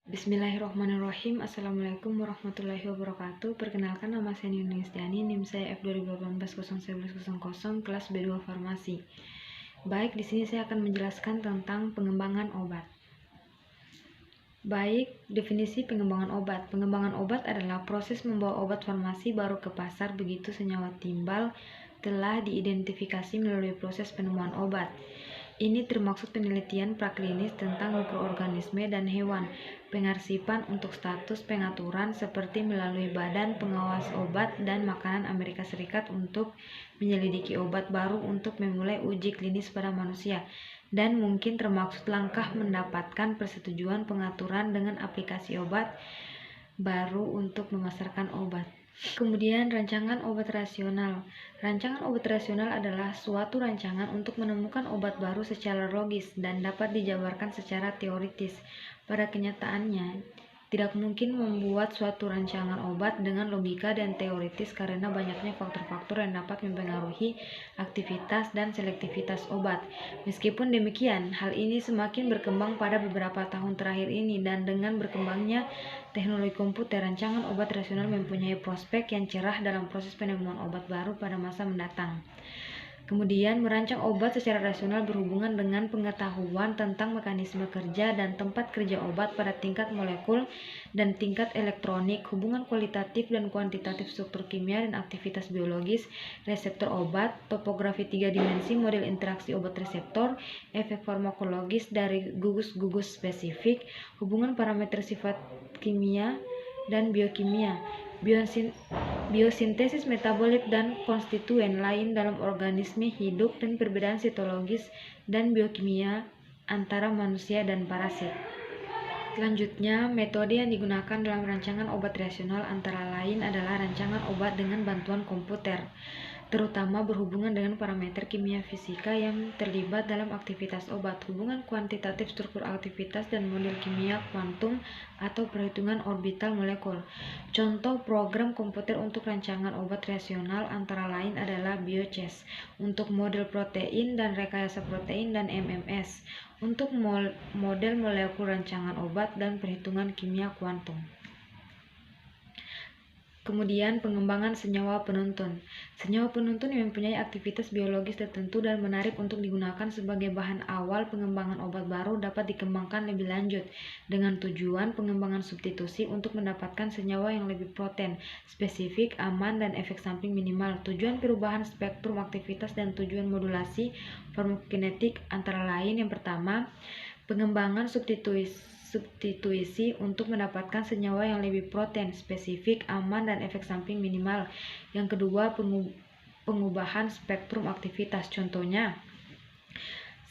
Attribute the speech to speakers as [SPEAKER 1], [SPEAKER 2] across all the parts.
[SPEAKER 1] Bismillahirrahmanirrahim. Assalamualaikum warahmatullahi wabarakatuh. Perkenalkan, nama saya Nini Yustiani, NIM saya F2018-011100, kelas B2 Farmasi. Baik, di sini saya akan menjelaskan tentang pengembangan obat. Baik, definisi pengembangan obat. Pengembangan obat adalah proses membawa obat farmasi baru ke pasar begitu senyawa timbal telah diidentifikasi melalui proses penemuan obat. Ini termaksud penelitian praklinis tentang mikroorganisme dan hewan, pengarsipan untuk status pengaturan seperti melalui Badan Pengawas Obat dan Makanan Amerika Serikat untuk menyelidiki obat baru untuk memulai uji klinis pada manusia, dan mungkin termaksud langkah mendapatkan persetujuan pengaturan dengan aplikasi obat baru untuk memasarkan obat. Kemudian, rancangan obat rasional. Rancangan obat rasional adalah suatu rancangan untuk menemukan obat baru secara logis dan dapat dijabarkan secara teoritis. Pada kenyataannya, tidak mungkin membuat suatu rancangan obat dengan logika dan teoritis karena banyaknya faktor-faktor yang dapat mempengaruhi aktivitas dan selektivitas obat. Meskipun demikian, hal ini semakin berkembang pada beberapa tahun terakhir ini, dan dengan berkembangnya teknologi komputer, rancangan obat rasional mempunyai prospek yang cerah dalam proses penemuan obat baru pada masa mendatang. Kemudian, merancang obat secara rasional berhubungan dengan pengetahuan tentang mekanisme kerja dan tempat kerja obat pada tingkat molekul dan tingkat elektronik, hubungan kualitatif dan kuantitatif struktur kimia dan aktivitas biologis, reseptor obat, topografi 3 dimensi, model interaksi obat reseptor, efek farmakologis dari gugus-gugus spesifik, hubungan parameter sifat kimia dan biokimia, biosintesis metabolik dan konstituen lain dalam organisme hidup, dan perbedaan sitologis dan biokimia antara manusia dan parasit. Selanjutnya, metode yang digunakan dalam rancangan obat rasional antara lain adalah rancangan obat dengan bantuan komputer, terutama berhubungan dengan parameter kimia fisika yang terlibat dalam aktivitas obat, hubungan kuantitatif struktur aktivitas, dan model kimia kuantum atau perhitungan orbital molekul. Contoh program komputer untuk rancangan obat rasional antara lain adalah BioChess untuk model protein dan rekayasa protein, dan MMS untuk model molekul rancangan obat dan perhitungan kimia kuantum. Kemudian, pengembangan senyawa penuntun. Senyawa penuntun yang mempunyai aktivitas biologis tertentu dan menarik untuk digunakan sebagai bahan awal pengembangan obat baru dapat dikembangkan lebih lanjut dengan tujuan pengembangan substitusi untuk mendapatkan senyawa yang lebih poten, spesifik, aman, dan efek samping minimal. Tujuan perubahan spektrum aktivitas dan tujuan modulasi farmakokinetik antara lain: yang pertama, pengembangan substitusi untuk mendapatkan senyawa yang lebih poten, spesifik, aman, dan efek samping minimal. Yang kedua, pengubahan spektrum aktivitas. Contohnya: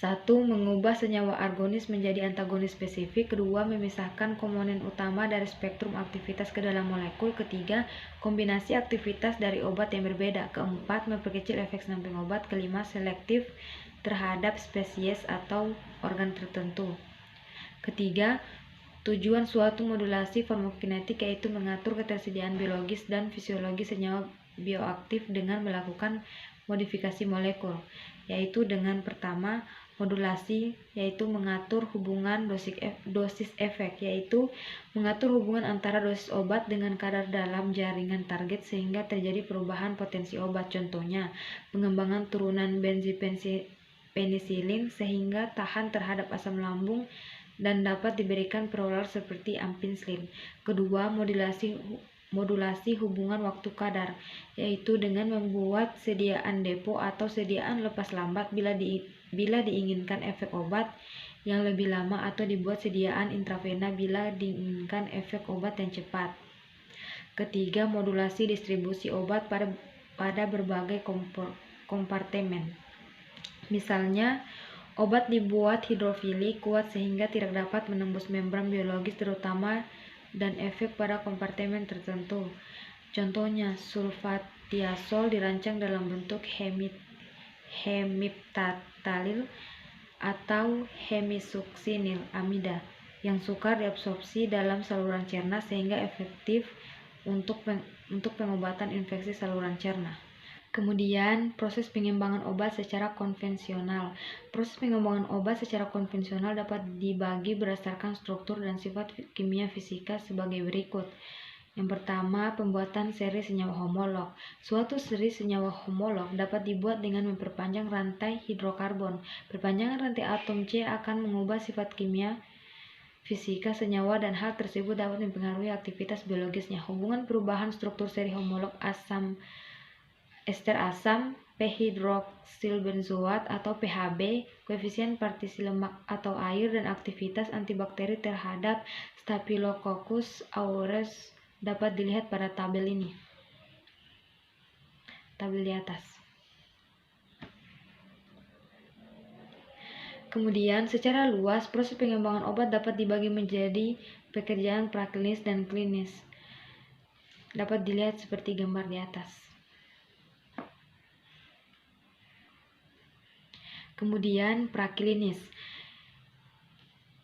[SPEAKER 1] 1. Mengubah senyawa agonis menjadi antagonis spesifik. 2. Memisahkan komponen utama dari spektrum aktivitas ke dalam molekul. 3. Kombinasi aktivitas dari obat yang berbeda. 4. Memperkecil efek samping obat. 5. Selektif terhadap spesies atau organ tertentu. Ketiga, tujuan suatu modulasi farmakokinetik yaitu mengatur ketersediaan biologis dan fisiologis senyawa bioaktif dengan melakukan modifikasi molekul, yaitu dengan pertama, modulasi, yaitu mengatur hubungan dosis efek, yaitu mengatur hubungan antara dosis obat dengan kadar dalam jaringan target sehingga terjadi perubahan potensi obat. Contohnya, pengembangan turunan benzopenisilin sehingga tahan terhadap asam lambung dan dapat diberikan peroral seperti ampincillin. Kedua, modulasi hubungan waktu kadar, yaitu dengan membuat sediaan depo atau sediaan lepas lambat bila diinginkan efek obat yang lebih lama, atau dibuat sediaan intravena bila diinginkan efek obat yang cepat. Ketiga, modulasi distribusi obat pada berbagai kompartemen. Misalnya, obat dibuat hidrofilik kuat sehingga tidak dapat menembus membran biologis terutama dan efek pada kompartemen tertentu. Contohnya, sulfatiazol dirancang dalam bentuk hemiptatalil atau hemisuksinil amida yang sukar diabsorpsi dalam saluran cerna sehingga efektif untuk pengobatan infeksi saluran cerna. Kemudian, proses pengembangan obat secara konvensional. Proses pengembangan obat secara konvensional dapat dibagi berdasarkan struktur dan sifat kimia fisika sebagai berikut. Yang pertama, pembuatan seri senyawa homolog. Suatu seri senyawa homolog dapat dibuat dengan memperpanjang rantai hidrokarbon. Perpanjangan rantai atom C akan mengubah sifat kimia fisika senyawa dan hal tersebut dapat mempengaruhi aktivitas biologisnya. Hubungan perubahan struktur seri homolog ester asam p-hidroksilbenzoat atau PHB, koefisien partisi lemak atau air, dan aktivitas antibakteri terhadap Staphylococcus aureus dapat dilihat pada tabel ini. Tabel di atas. Kemudian, secara luas, proses pengembangan obat dapat dibagi menjadi pekerjaan praklinis dan klinis. Dapat dilihat seperti gambar di atas. Kemudian, praklinis.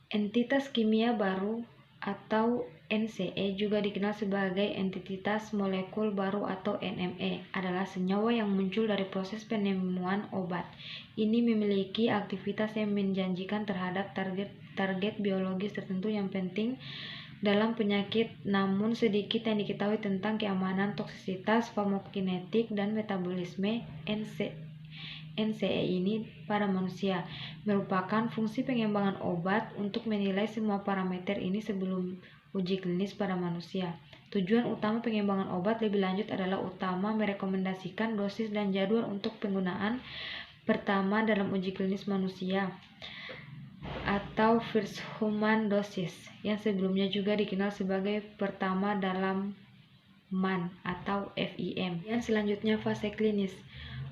[SPEAKER 1] Entitas kimia baru atau NCE, juga dikenal sebagai entitas molekul baru atau NME, adalah senyawa yang muncul dari proses penemuan obat. Ini memiliki aktivitas yang menjanjikan terhadap target biologis tertentu yang penting dalam penyakit, namun sedikit yang diketahui tentang keamanan, toksisitas, farmakokinetik, dan metabolisme NCE ini pada manusia. Merupakan fungsi pengembangan obat untuk menilai semua parameter ini sebelum uji klinis pada manusia. Tujuan utama pengembangan obat lebih lanjut adalah utama merekomendasikan dosis dan jadwal untuk penggunaan pertama dalam uji klinis manusia atau first human doses, yang sebelumnya juga dikenal sebagai pertama dalam MAN atau FIM. Dan selanjutnya fase klinis.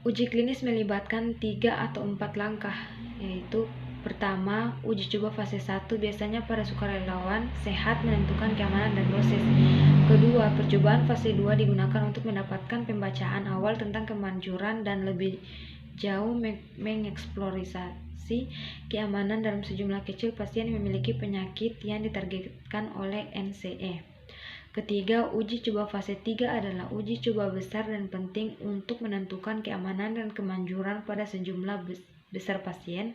[SPEAKER 1] Uji klinis melibatkan 3 atau 4 langkah, yaitu pertama, uji coba fase 1 biasanya pada sukarelawan sehat menentukan keamanan dan dosis. Kedua, percobaan fase 2 digunakan untuk mendapatkan pembacaan awal tentang kemanjuran dan lebih jauh mengeksplorasi keamanan dalam sejumlah kecil pasien yang memiliki penyakit yang ditargetkan oleh NCE. Ketiga, uji coba fase 3 adalah uji coba besar dan penting untuk menentukan keamanan dan kemanjuran pada sejumlah besar pasien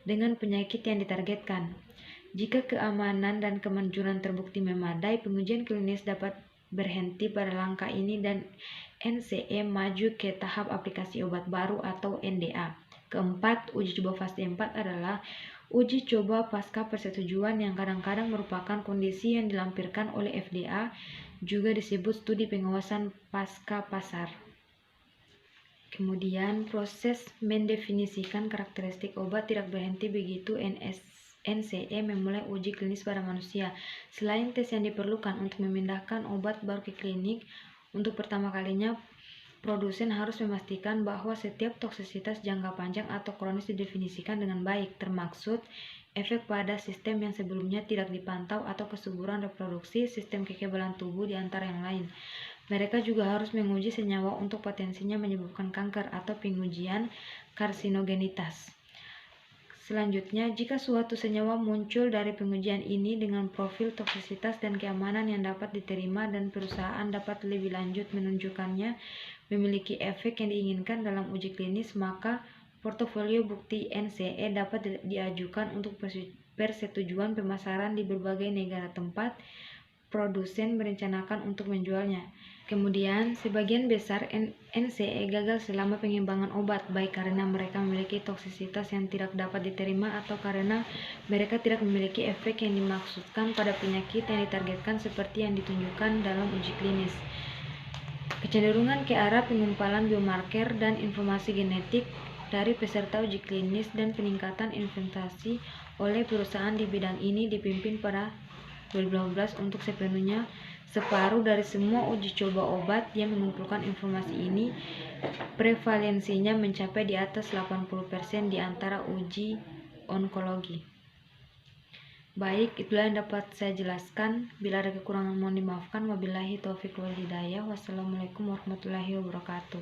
[SPEAKER 1] dengan penyakit yang ditargetkan. Jika keamanan dan kemanjuran terbukti memadai, pengujian klinis dapat berhenti pada langkah ini dan NCE maju ke tahap aplikasi obat baru atau NDA. Keempat, uji coba fase 4 adalah uji coba pasca persetujuan yang kadang-kadang merupakan kondisi yang dilampirkan oleh FDA, juga disebut studi pengawasan pasca pasar. Kemudian, proses mendefinisikan karakteristik obat tidak berhenti begitu NCE memulai uji klinis pada manusia. Selain tes yang diperlukan untuk memindahkan obat baru ke klinik, untuk pertama kalinya produsen harus memastikan bahwa setiap toksisitas jangka panjang atau kronis didefinisikan dengan baik, termaksud efek pada sistem yang sebelumnya tidak dipantau atau kesuburan reproduksi, sistem kekebalan tubuh, di antara yang lain. Mereka juga harus menguji senyawa untuk potensinya menyebabkan kanker atau pengujian karsinogenitas. Selanjutnya, jika suatu senyawa muncul dari pengujian ini dengan profil toksisitas dan keamanan yang dapat diterima dan perusahaan dapat lebih lanjut menunjukkannya memiliki efek yang diinginkan dalam uji klinis, maka portofolio bukti NCE dapat diajukan untuk persetujuan pemasaran di berbagai negara tempat produsen merencanakan untuk menjualnya. Kemudian, sebagian besar NCE gagal selama pengembangan obat, baik karena mereka memiliki toksisitas yang tidak dapat diterima atau karena mereka tidak memiliki efek yang dimaksudkan pada penyakit yang ditargetkan seperti yang ditunjukkan dalam uji klinis. Kecenderungan ke arah pengumpalan biomarker dan informasi genetik dari peserta uji klinis dan peningkatan investasi oleh perusahaan di bidang ini dipimpin pada 2018 untuk sepenuhnya. Separuh dari semua uji coba obat yang mengumpulkan informasi ini, prevalensinya mencapai di atas 80% di antara uji onkologi. Baik, itulah yang dapat saya jelaskan. Bila ada kekurangan mohon dimaafkan. Wabillahi taufiq wal hidayah. Wassalamualaikum warahmatullahi wabarakatuh.